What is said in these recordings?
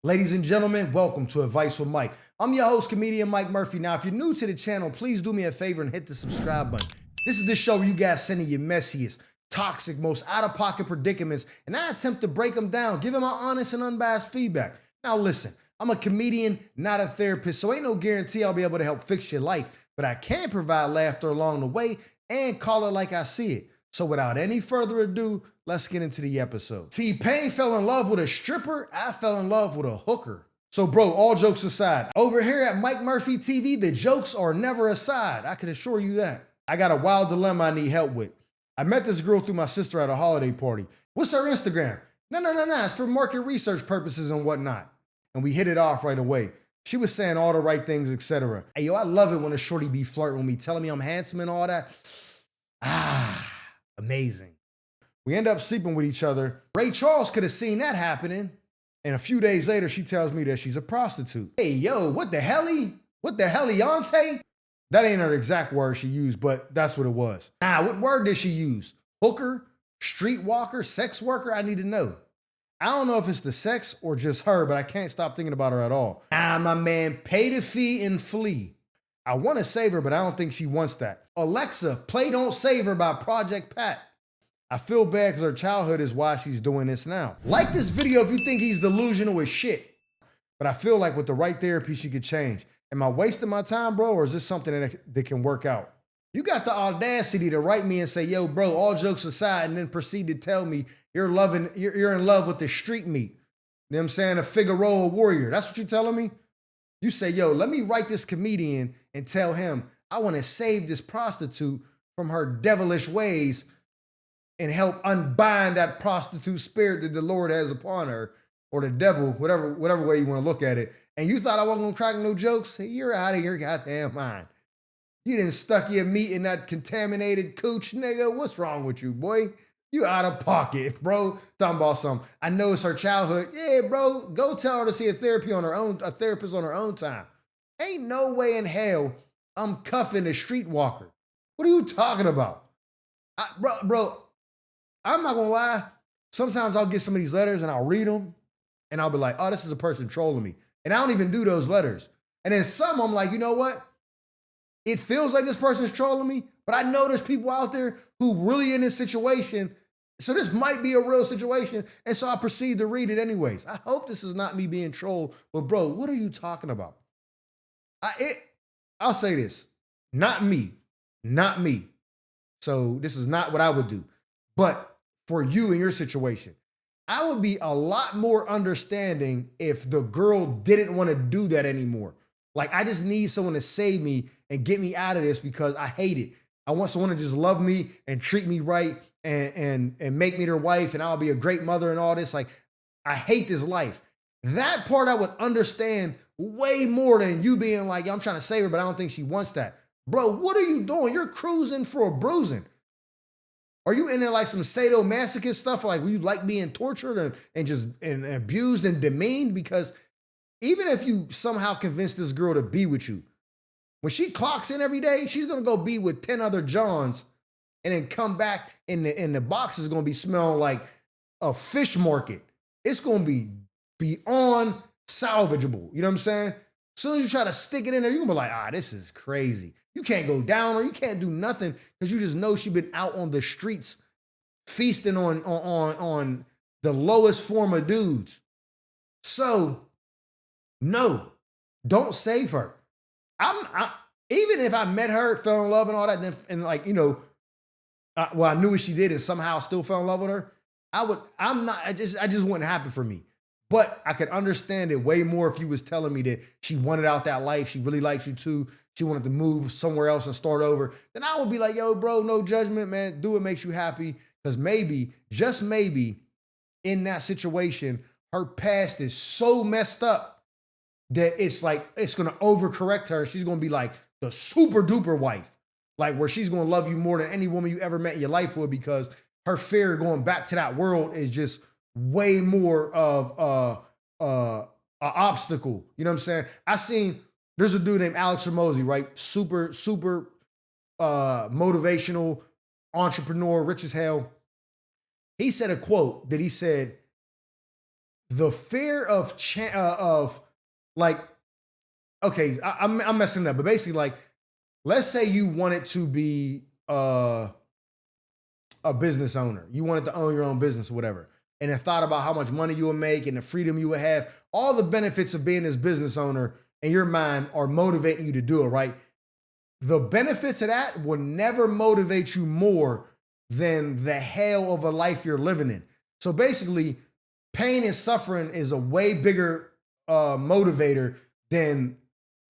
Ladies and gentlemen, welcome to Advice with Mike. I'm your host, comedian Mike Murphy. Now, if you're new to the channel, please do me a favor and hit the subscribe button. This is the show where you guys send in your messiest, toxic, most out-of-pocket predicaments, and I attempt to break them down, giving my honest and unbiased feedback. Now, listen, I'm a comedian, not a therapist, so ain't no guarantee I'll be able to help fix your life, but I can provide laughter along the way and call it like I see it. So without any further ado, let's get into the episode. T-Pain fell in love with a stripper. I fell in love with a hooker. So bro, all jokes aside, over here at Mike Murphy TV, the jokes are never aside. I can assure you that. I got a wild dilemma I need help with. I met this girl through my sister at a holiday party. What's her Instagram? No. It's for market research purposes and whatnot. And we hit it off right away. She was saying all the right things, etc. Hey, yo, I love it when a shorty be flirting with me, telling me I'm handsome and all that. Amazing. We end up sleeping with each other. Ray Charles could have seen that happening. And a few days later, she tells me that she's a prostitute. Hey, yo, what the helly? What the helliante? That ain't her exact word she used, but that's what it was. What word did she use? Hooker, streetwalker, sex worker? I need to know. I don't know if it's the sex or just her, but I can't stop thinking about her at all. My man, pay the fee and flee. I want to save her, but I don't think she wants that. Alexa, play Don't Save Her by Project Pat. I feel bad because her childhood is why she's doing this now. Like this video if you think he's delusional as shit. But I feel like with the right therapy, she could change. Am I wasting my time, bro, or is this something that can work out? You got the audacity to write me and say, yo, bro, all jokes aside, and then proceed to tell me you're in love with the street meat. You know what I'm saying? A Figueroa warrior. That's what you're telling me? You say, yo, let me write this comedian and tell him I want to save this prostitute from her devilish ways and help unbind that prostitute spirit that the Lord has upon her, or the devil, whatever way you want to look at it. And you thought I wasn't going to crack no jokes? Hey, you're out of your goddamn mind. You didn't stuck your meat in that contaminated cooch, nigga. What's wrong with you, boy? You out of pocket, bro. Talking about something. I know it's her childhood. Yeah, bro, go tell her to see a therapist on her own time. Ain't no way in hell I'm cuffing a streetwalker. What are you talking about? Bro, I'm not gonna lie. Sometimes I'll get some of these letters and I'll read them and I'll be like, oh, this is a person trolling me. And I don't even do those letters. And then some I'm like, you know what? It feels like this person's trolling me, but I know there's people out there who really in this situation. So this might be a real situation. And so I proceed to read it anyways. I hope this is not me being trolled, but bro, what are you talking about? I'll say this, not me. So this is not what I would do, but for you in your situation, I would be a lot more understanding if the girl didn't want to do that anymore. Like, I just need someone to save me and get me out of this because I hate it. I want someone to just love me and treat me right and make me their wife, and I'll be a great mother and all this. Like, I hate this life. That part I would understand way more than you being like, I'm trying to save her, but I don't think she wants that. Bro, what are you doing? You're cruising for a bruising. Are you into like some sadomasochist stuff? Like, you like being tortured and abused and demeaned? Because even if you somehow convince this girl to be with you, when she clocks in every day, she's gonna go be with 10 other Johns and then come back and the box is gonna be smelling like a fish market. It's gonna be beyond salvageable. You know what I'm saying? As soon as you try to stick it in there, you're gonna be like, this is crazy. You can't go down or you can't do nothing because you just know she's been out on the streets feasting on the lowest form of dudes. So, no, don't save her. Even if I met her, fell in love and all that, and like, you know, I knew what she did and somehow still fell in love with her, I just wouldn't happen for me. But I could understand it way more if you was telling me that she wanted out that life. She really likes you too. She wanted to move somewhere else and start over. Then I would be like, yo, bro, no judgment, man. Do what makes you happy. Because maybe, just maybe, in that situation, her past is so messed up that it's like, it's going to overcorrect her. She's going to be like the super duper wife. Like, where she's going to love you more than any woman you ever met in your life would, because her fear going back to that world is just way more of an obstacle. You know what I'm saying? There's a dude named Alex Ramosi, right? Super motivational entrepreneur, rich as hell. He said a quote that he said, the fear of like, okay, I'm messing it up, but basically, like, let's say you wanted to be a business owner. You wanted to own your own business or whatever. And then thought about how much money you would make and the freedom you would have. All the benefits of being this business owner in your mind are motivating you to do it, right? The benefits of that will never motivate you more than the hell of a life you're living in. So basically, pain and suffering is a way bigger motivator than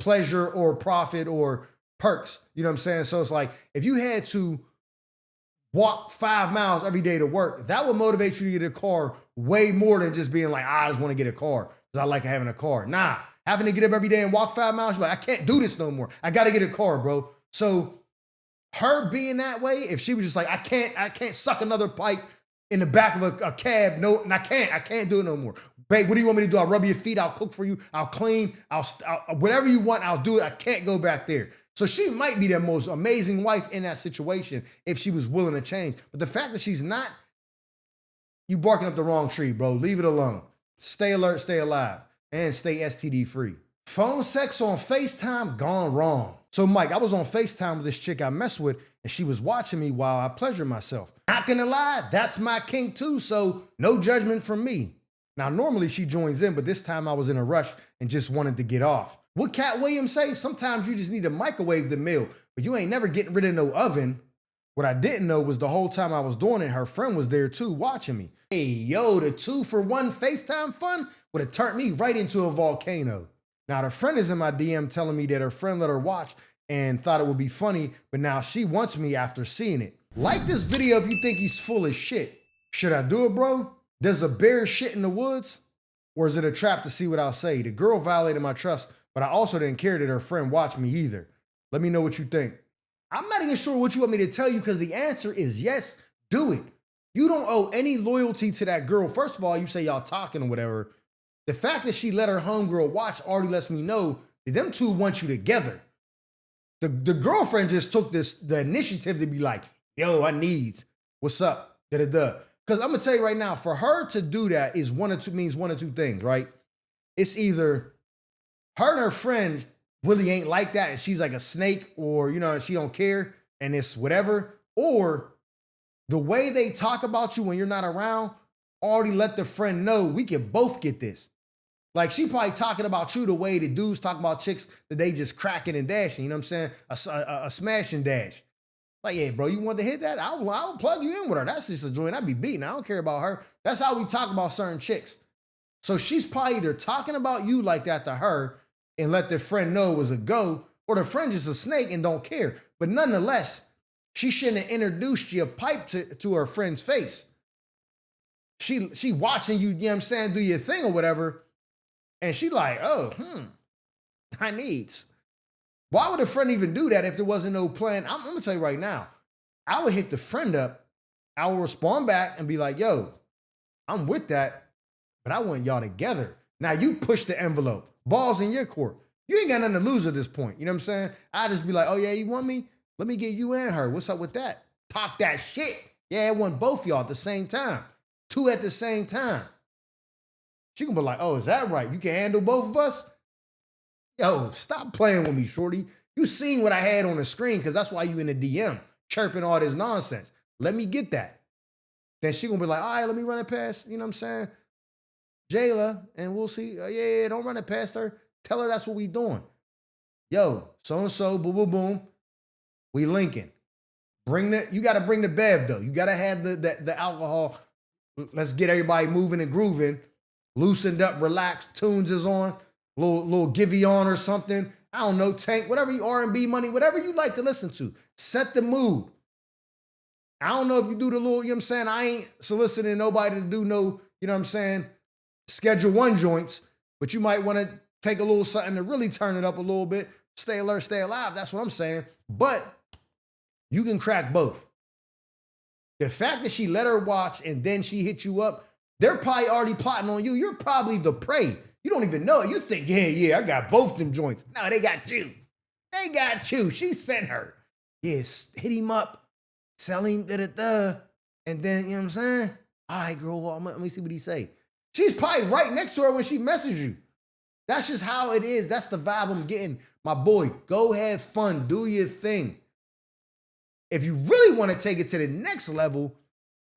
pleasure or profit or perks. You know what I'm saying? So it's like, if you had to walk 5 miles every day to work, that would motivate you to get a car way more than just being like, I just want to get a car because I like having a car. Nah, having to get up every day and walk 5 miles, you're like, I can't do this no more. I got to get a car, bro. So her being that way, if she was just like, I can't suck another pipe in the back of a cab, no, and I can't do it no more. Babe, what do you want me to do? I'll rub your feet, I'll cook for you, I'll clean, I'll whatever you want, I'll do it. I can't go back there. So she might be the most amazing wife in that situation if she was willing to change. But the fact that she's not, you barking up the wrong tree, bro. Leave it alone. Stay alert, stay alive, and stay STD free. Phone sex on FaceTime gone wrong. So Mike, I was on FaceTime with this chick I mess with, and she was watching me while I pleasure myself. Not gonna lie, that's my kink too, so no judgment from me. Now, normally she joins in, but this time I was in a rush and just wanted to get off. What Cat Williams say? Sometimes you just need to microwave the meal, but you ain't never getting rid of no oven. What I didn't know was the whole time I was doing it, her friend was there too, watching me. Hey, yo, the 2-for-1 FaceTime fun would have turned me right into a volcano. Now, the friend is in my DM telling me that her friend let her watch and thought it would be funny, but now she wants me after seeing it. Like this video if you think he's full of shit. Should I do it, bro? Does a bear shit in the woods? Or is it a trap to see what I'll say? The girl violated my trust, but I also didn't care that her friend watched me either. Let me know what you think. I'm not even sure what you want me to tell you because the answer is yes, do it. You don't owe any loyalty to that girl. First of all, you say y'all talking or whatever. The fact that she let her homegirl watch already lets me know that them two want you together. The girlfriend just took the initiative to be like, yo, I needs, what's up, da-da-da. Because I'm going to tell you right now, for her to do that means one of two things, right? It's either her and her friend really ain't like that and she's like a snake or, you know, she don't care and it's whatever. Or the way they talk about you when you're not around already let the friend know we can both get this. Like she probably talking about you the way the dudes talk about chicks that they just cracking and dashing, you know what I'm saying? A smash and dash. Like, yeah, bro, you want to hit that? I'll plug you in with her. That's just a joint I be beating. I don't care about her. That's how we talk about certain chicks. So she's probably either talking about you like that to her and let the friend know it was a go, or the friend just a snake and don't care. But nonetheless, she shouldn't have introduced your pipe to her friend's face. She watching you, you know what I'm saying, do your thing or whatever, and she like, oh, I needs. Why would a friend even do that if there wasn't no plan? I'm gonna tell you right now, I would hit the friend up, I would respond back and be like, yo, I'm with that, but I want y'all together. Now you push the envelope, balls in your court. You ain't got nothing to lose at this point. You know what I'm saying? I just be like, oh yeah, you want me? Let me get you and her. What's up with that? Talk that shit. Yeah, I want both y'all at the same time. 2 at the same time. She gonna be like, oh, is that right? You can handle both of us? Yo, stop playing with me, shorty. You seen what I had on the screen because that's why you in the DM chirping all this nonsense. Let me get that. Then she gonna be like, all right, let me run it past, you know what I'm saying, Jayla, and we'll see. Yeah, don't run it past her. Tell her that's what we doing. Yo, so-and-so, boom, boom, boom. We linking. You gotta bring the bev though. You gotta have the alcohol. Let's get everybody moving and grooving. Loosened up, relaxed, tunes is on. Little Givey on or something. I don't know, Tank, whatever you R&B money, whatever you like to listen to. Set the mood. I don't know if you do the little, you know what I'm saying? I ain't soliciting nobody to do no, you know what I'm saying, Schedule 1 joints, but you might want to take a little something to really turn it up a little bit. Stay alert, stay alive. That's what I'm saying. But you can crack both. The fact that she let her watch and then she hit you up, they're probably already plotting on you. You're probably the prey. You don't even know it. You think, yeah, I got both them joints. No, they got you. They got you. She sent her. Yes, hit him up, sell him, and then, you know what I'm saying? All right, girl, let me see what he say. She's probably right next to her when she messages you. That's just how it is. That's the vibe I'm getting. My boy, go have fun. Do your thing. If you really want to take it to the next level,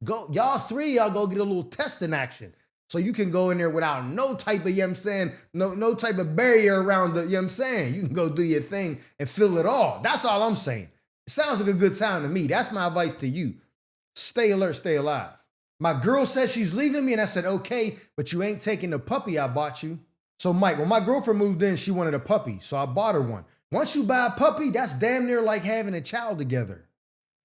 go, y'all go get a little testing action. So you can go in there without no type of, you know what I'm saying, no type of barrier around the, you know what I'm saying? You can go do your thing and feel it all. That's all I'm saying. It sounds like a good time to me. That's my advice to you. Stay alert, stay alive. My girl said she's leaving me and I said, okay, but you ain't taking the puppy I bought you. So Mike, when my girlfriend moved in, she wanted a puppy. So I bought her one. Once you buy a puppy, that's damn near like having a child together.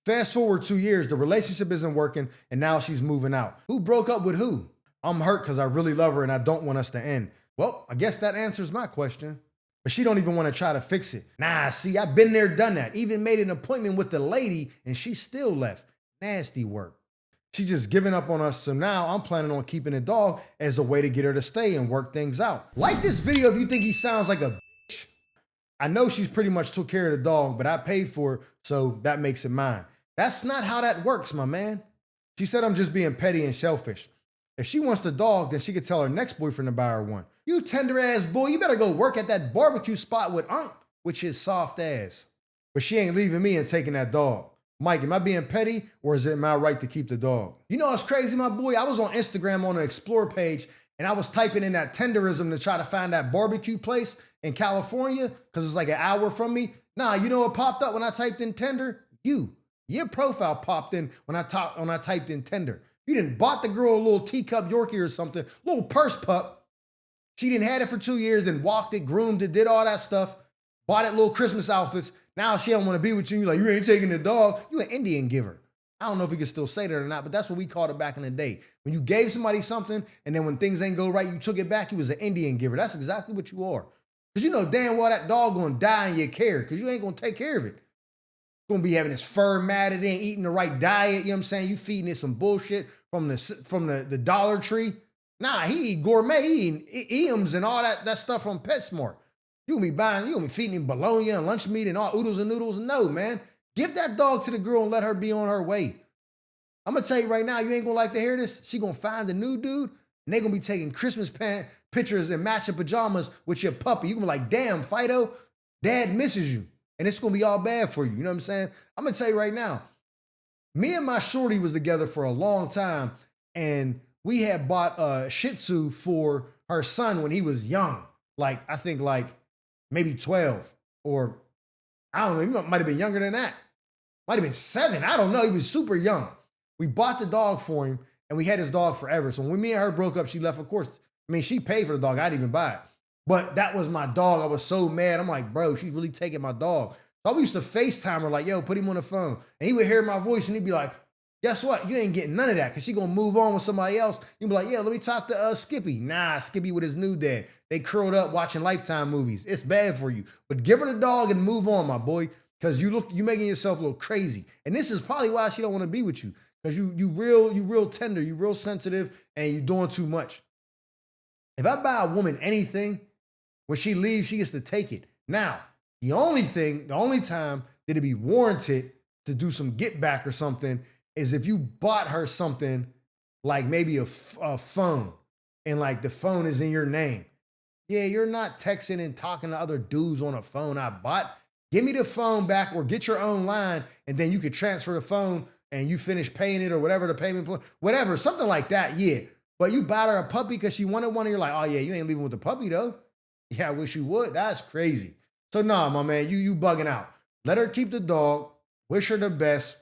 Fast forward 2 years, the relationship isn't working and now she's moving out. Who broke up with who? I'm hurt because I really love her and I don't want us to end. Well, I guess that answers my question. But she don't even want to try to fix it. Nah, see, I've been there, done that. Even made an appointment with the lady and she still left. Nasty work. She's just giving up on us, so now I'm planning on keeping the dog as a way to get her to stay and work things out. Like this video if you think he sounds like a bitch. I know she's pretty much took care of the dog, but I paid for it, so that makes it mine. That's not how that works, my man. She said I'm just being petty and selfish. If she wants the dog, then she could tell her next boyfriend to buy her one. You tender ass boy, you better go work at that barbecue spot with Unc, with his soft ass. But she ain't leaving me and taking that dog. Mike, am I being petty or is it my right to keep the dog? You know what's crazy, my boy? I was on Instagram on the Explore page and I was typing in that tenderism to try to find that barbecue place in California because it's like an hour from me. Nah, you know what popped up when I typed in tender? Your profile popped in when I typed in tender. You done bought the girl a little teacup Yorkie or something, little purse pup. She didn't had it for 2 years, then walked it, groomed it, did all that stuff, bought it little Christmas outfits. Now she don't want to be with you. You're like, you ain't taking the dog. You an Indian giver. I don't know if you can still say that or not, but that's what we called it back in the day. When you gave somebody something and then when things ain't go right, you took it back, you was an Indian giver. That's exactly what you are. Because you know damn well that dog gonna die in your care because you ain't gonna take care of it. Gonna be having his fur matted in, eating the right diet, you know what I'm saying? You feeding it some bullshit from the Dollar Tree. Nah, he eat gourmet, he eating Eames and all that stuff from PetSmart. You gonna be feeding him bologna and lunch meat and all oodles and noodles. No, man. Give that dog to the girl and let her be on her way. I'm gonna tell you right now, you ain't gonna like to hear this. She gonna find a new dude and they gonna be taking Christmas pictures in matching pajamas with your puppy. You gonna be like, damn, Fido, dad misses you. And it's gonna be all bad for you. You know what I'm saying? I'm gonna tell you right now, me and my shorty was together for a long time and we had bought a Shih Tzu for her son when he was young. Like, I think like maybe 12 or I don't know, he might have been younger than that. Might have been 7, I don't know, he was super young. We bought the dog for him and we had his dog forever. So when me and her broke up, she left, of course. I mean, she paid for the dog, I didn't even buy it. But that was my dog. I was so mad. I'm like, bro, she's really taking my dog. So I used to FaceTime her like, yo, put him on the phone. And he would hear my voice and he'd be like, guess what? You ain't getting none of that because she going to move on with somebody else. You'd be like, yeah, let me talk to Skippy. Nah, Skippy with his new dad. They curled up watching Lifetime movies. It's bad for you. But give her the dog and move on, my boy, because you making yourself a little crazy. And this is probably why she don't want to be with you because you real tender, you real sensitive, and you doing too much. If I buy a woman anything, when she leaves, she gets to take it. Now, the only time that it'd be warranted to do some get back or something is if you bought her something like maybe a phone and like the phone is in your name. Yeah, you're not texting and talking to other dudes on a phone I bought. Give me the phone back or get your own line and then you could transfer the phone and you finish paying it or whatever the payment plan, whatever, something like that, yeah. But you bought her a puppy because she wanted one and you're like, oh yeah, you ain't leaving with the puppy though. Yeah, I wish you would. That's crazy. So nah, my man, you bugging out. Let her keep the dog. Wish her the best.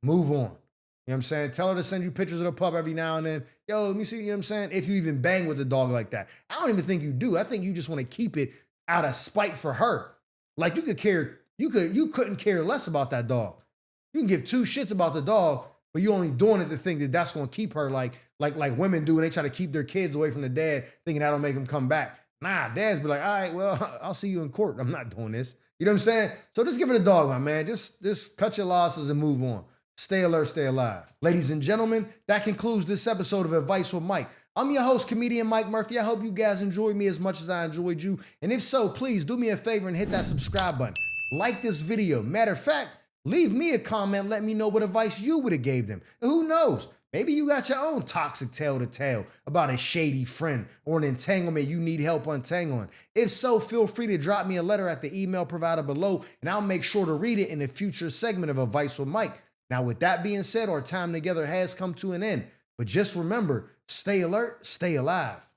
Move on. You know what I'm saying? Tell her to send you pictures of the pup every now and then. Yo, let me see, you know what I'm saying? If you even bang with the dog like that. I don't even think you do. I think you just want to keep it out of spite for her. Like you couldn't care less about that dog. You can give 2 shits about the dog, but you only doing it to think that that's going to keep her like women do when they try to keep their kids away from the dad, thinking that'll make them come back. Nah, dads be like, all right, well, I'll see you in court. I'm not doing this. You know what I'm saying? So just give it a dog, my man. Just cut your losses and move on. Stay alert, stay alive. Ladies and gentlemen, that concludes this episode of Advice with Mike. I'm your host, comedian Mike Murphy. I hope you guys enjoyed me as much as I enjoyed you. And if so, please do me a favor and hit that subscribe button. Like this video. Matter of fact, leave me a comment. Let me know what advice you would have gave them. And who knows? Maybe you got your own toxic tale to tell about a shady friend or an entanglement you need help untangling. If so, feel free to drop me a letter at the email provided below, and I'll make sure to read it in a future segment of Advice with Mike. Now, with that being said, our time together has come to an end. But just remember, stay alert, stay alive.